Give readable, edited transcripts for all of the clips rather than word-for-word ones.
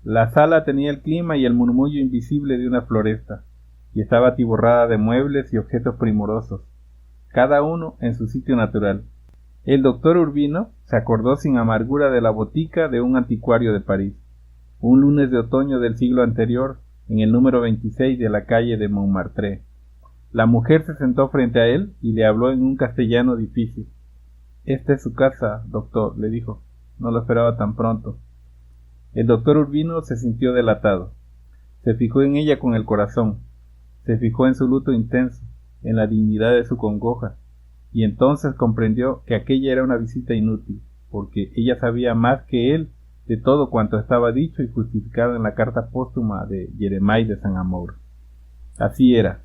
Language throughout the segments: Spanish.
La sala tenía el clima y el murmullo invisible de una floresta, y estaba atiborrada de muebles y objetos primorosos, cada uno en su sitio natural. El doctor Urbino se acordó sin amargura de la botica de un anticuario de París, un lunes de otoño del siglo anterior, en el número 26 de la calle de Montmartre. La mujer se sentó frente a él y le habló en un castellano difícil. «Esta es su casa, doctor», le dijo. «No lo esperaba tan pronto». El doctor Urbino se sintió delatado. Se fijó en ella con el corazón. Se fijó en su luto intenso, en la dignidad de su congoja, y entonces comprendió que aquella era una visita inútil, porque ella sabía más que él de todo cuanto estaba dicho y justificado en la carta póstuma de Jeremiah de Saint-Amour. Así era.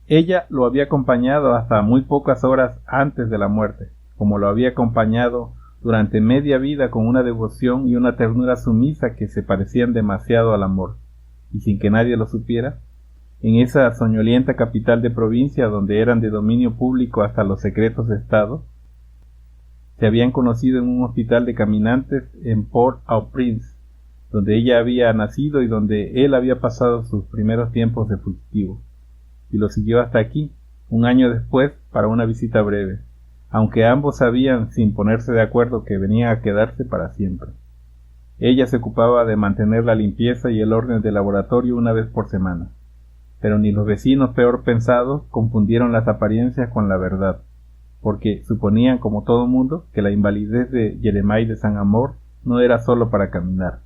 Ella lo había acompañado hasta muy pocas horas antes de la muerte, como lo había acompañado durante media vida con una devoción y una ternura sumisa que se parecían demasiado al amor, y sin que nadie lo supiera, en esa soñolienta capital de provincia donde eran de dominio público hasta los secretos de Estado. Se habían conocido en un hospital de caminantes en Port-au-Prince, donde ella había nacido y donde él había pasado sus primeros tiempos de fugitivo, y lo siguió hasta aquí, un año después, para una visita breve, aunque ambos sabían sin ponerse de acuerdo que venía a quedarse para siempre. Ella se ocupaba de mantener la limpieza y el orden del laboratorio una vez por semana, pero ni los vecinos peor pensados confundieron las apariencias con la verdad, porque suponían, como todo mundo, que la invalidez de Jeremiah de Saint-Amour no era solo para caminar.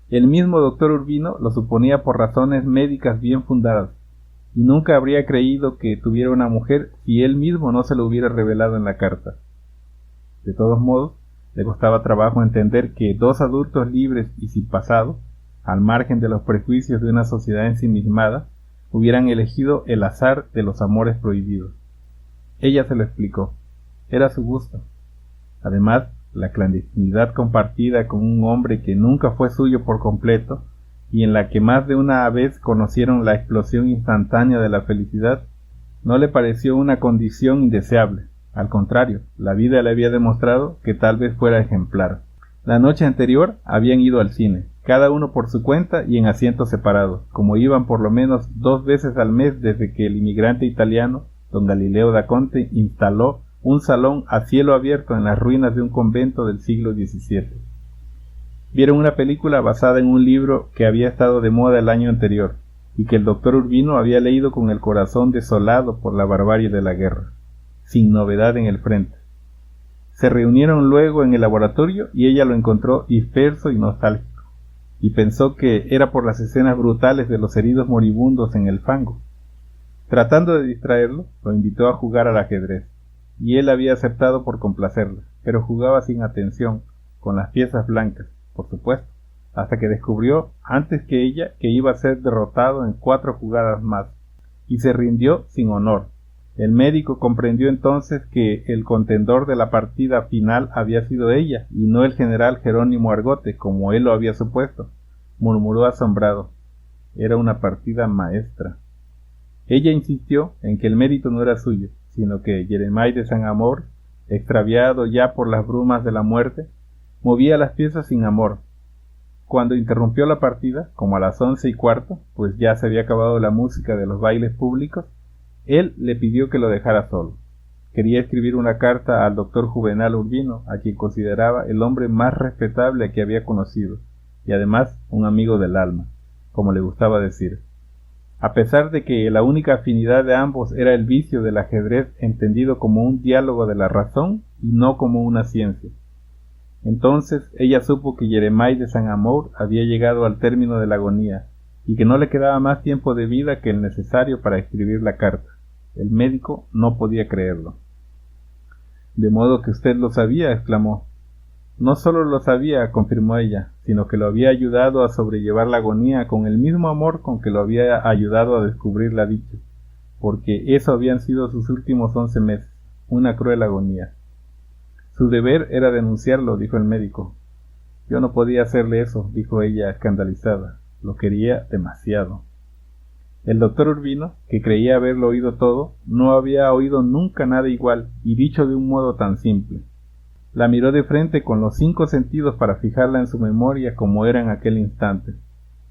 El mismo doctor Urbino lo suponía por razones médicas bien fundadas, y nunca habría creído que tuviera una mujer si él mismo no se lo hubiera revelado en la carta. De todos modos, le costaba trabajo entender que dos adultos libres y sin pasado, al margen de los prejuicios de una sociedad ensimismada, hubieran elegido el azar de los amores prohibidos. Ella se lo explicó. Era su gusto. Además, la clandestinidad compartida con un hombre que nunca fue suyo por completo y en la que más de una vez conocieron la explosión instantánea de la felicidad, no le pareció una condición indeseable. Al contrario, la vida le había demostrado que tal vez fuera ejemplar. La noche anterior habían ido al cine, cada uno por su cuenta y en asientos separados, como iban por lo menos 2 veces al mes desde que el inmigrante italiano, don Galileo da Conte, instaló un salón a cielo abierto en las ruinas de un convento del siglo XVII. Vieron una película basada en un libro que había estado de moda el año anterior y que el doctor Urbino había leído con el corazón desolado por la barbarie de la guerra, sin novedad en el frente. Se reunieron luego en el laboratorio y ella lo encontró disperso y nostálgico, y pensó que era por las escenas brutales de los heridos moribundos en el fango. Tratando de distraerlo, lo invitó a jugar al ajedrez, y él había aceptado por complacerla, pero jugaba sin atención, con las piezas blancas, por supuesto, hasta que descubrió, antes que ella, que iba a ser derrotado en 4 jugadas más, y se rindió sin honor. El médico comprendió entonces que el contendor de la partida final había sido ella, y no el general Jerónimo Argote, como él lo había supuesto. Murmuró asombrado. Era una partida maestra. Ella insistió en que el mérito no era suyo, sino que Jeremiah de Saint-Amour, extraviado ya por las brumas de la muerte, movía las piezas sin amor. Cuando interrumpió la partida, como a las 11:15, pues ya se había acabado la música de los bailes públicos, él le pidió que lo dejara solo. Quería escribir una carta al doctor Juvenal Urbino, a quien consideraba el hombre más respetable que había conocido, y además un amigo del alma, como le gustaba decir. A pesar de que la única afinidad de ambos era el vicio del ajedrez entendido como un diálogo de la razón y no como una ciencia. Entonces ella supo que Jeremiah de Saint-Amour había llegado al término de la agonía y que no le quedaba más tiempo de vida que el necesario para escribir la carta. El médico no podía creerlo. «¿De modo que usted lo sabía?», exclamó. «No solo lo sabía», confirmó ella, «sino que lo había ayudado a sobrellevar la agonía con el mismo amor con que lo había ayudado a descubrir la dicha, porque eso habían sido sus últimos 11 meses, una cruel agonía». «Su deber era denunciarlo», dijo el médico. «Yo no podía hacerle eso», dijo ella escandalizada. «Lo quería demasiado». El doctor Urbino, que creía haberlo oído todo, no había oído nunca nada igual, y dicho de un modo tan simple. La miró de frente con los 5 sentidos para fijarla en su memoria como era en aquel instante.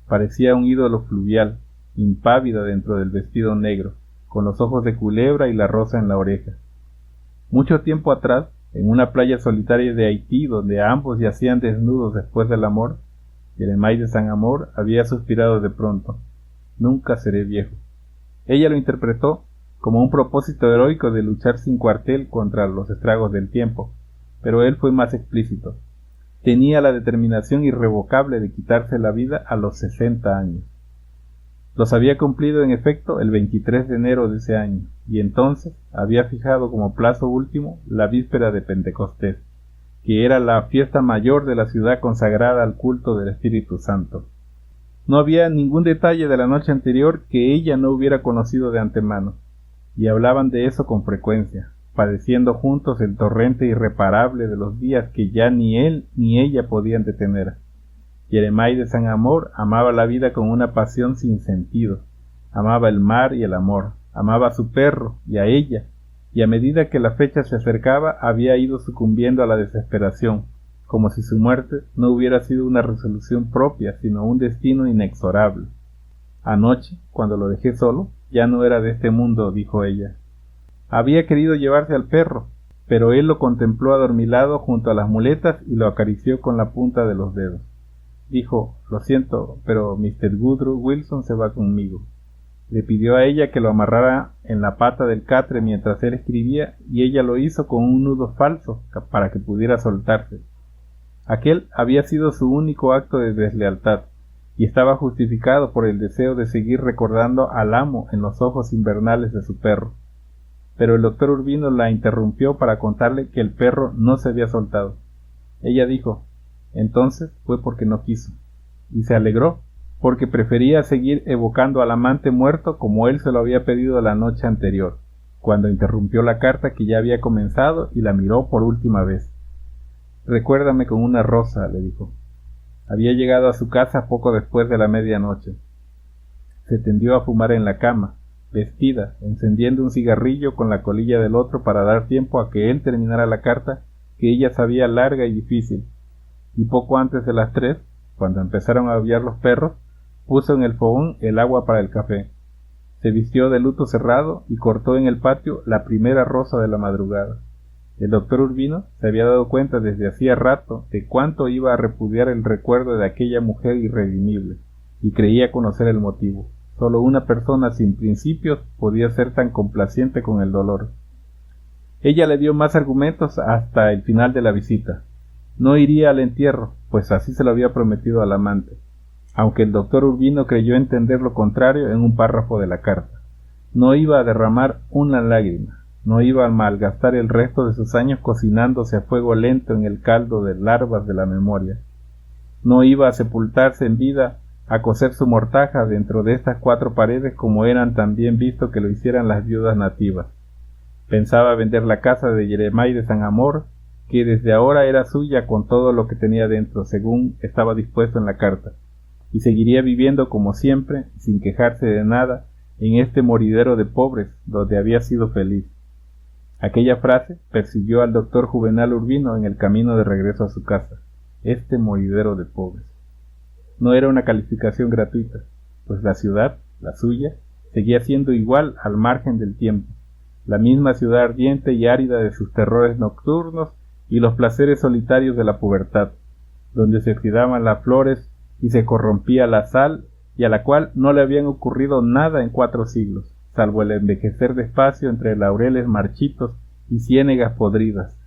Parecía un ídolo fluvial, impávida dentro del vestido negro, con los ojos de culebra y la rosa en la oreja. Mucho tiempo atrás, en una playa solitaria de Haití, donde ambos yacían desnudos después del amor, Jeremiah de San Amor había suspirado de pronto: «Nunca seré viejo». Ella lo interpretó como un propósito heroico de luchar sin cuartel contra los estragos del tiempo, pero él fue más explícito. Tenía la determinación irrevocable de quitarse la vida a los 60 años. Los había cumplido en efecto el 23 de enero de ese año, y entonces había fijado como plazo último la víspera de Pentecostés, que era la fiesta mayor de la ciudad consagrada al culto del Espíritu Santo. No había ningún detalle de la noche anterior que ella no hubiera conocido de antemano, y hablaban de eso con frecuencia, padeciendo juntos el torrente irreparable de los días que ya ni él ni ella podían detener. Jeremiah de San Amor amaba la vida con una pasión sin sentido, amaba el mar y el amor, amaba a su perro y a ella, y a medida que la fecha se acercaba había ido sucumbiendo a la desesperación, como si su muerte no hubiera sido una resolución propia, sino un destino inexorable. Anoche, cuando lo dejé solo, ya no era de este mundo, dijo ella. Había querido llevarse al perro, pero él lo contempló adormilado junto a las muletas y lo acarició con la punta de los dedos. Dijo: «Lo siento, pero Mr. Woodrow Wilson se va conmigo». Le pidió a ella que lo amarrara en la pata del catre mientras él escribía, y ella lo hizo con un nudo falso para que pudiera soltarse. Aquel había sido su único acto de deslealtad, y estaba justificado por el deseo de seguir recordando al amo en los ojos invernales de su perro. Pero el doctor Urbino la interrumpió para contarle que el perro no se había soltado. Ella dijo: «Entonces fue porque no quiso», y se alegró, porque prefería seguir evocando al amante muerto como él se lo había pedido la noche anterior, cuando interrumpió la carta que ya había comenzado y la miró por última vez. «Recuérdame con una rosa», le dijo. Había llegado a su casa poco después de la medianoche. Se tendió a fumar en la cama, vestida, encendiendo un cigarrillo con la colilla del otro para dar tiempo a que él terminara la carta que ella sabía larga y difícil, y poco antes de las 3, cuando empezaron a aullar los perros, puso en el fogón el agua para el café. Se vistió de luto cerrado y cortó en el patio la primera rosa de la madrugada. El doctor Urbino se había dado cuenta desde hacía rato de cuánto iba a repudiar el recuerdo de aquella mujer irredimible, y creía conocer el motivo. Solo una persona sin principios podía ser tan complaciente con el dolor. Ella le dio más argumentos hasta el final de la visita. No iría al entierro, pues así se lo había prometido al amante, aunque el doctor Urbino creyó entender lo contrario en un párrafo de la carta. No iba a derramar una lágrima, no iba a malgastar el resto de sus años cocinándose a fuego lento en el caldo de larvas de la memoria. No iba a sepultarse en vida, a cocer su mortaja dentro de estas 4 paredes como eran también visto que lo hicieran las viudas nativas. Pensaba vender la casa de Jeremiah de San Amor, que desde ahora era suya con todo lo que tenía dentro, según estaba dispuesto en la carta, y seguiría viviendo como siempre, sin quejarse de nada, en este moridero de pobres, donde había sido feliz. Aquella frase persiguió al doctor Juvenal Urbino en el camino de regreso a su casa. Este moridero de pobres. No era una calificación gratuita, pues la ciudad, la suya, seguía siendo igual al margen del tiempo, la misma ciudad ardiente y árida de sus terrores nocturnos y los placeres solitarios de la pubertad, donde se oxidaban las flores y se corrompía la sal, y a la cual no le habían ocurrido nada en 4 siglos, salvo el envejecer despacio entre laureles marchitos y ciénegas podridas.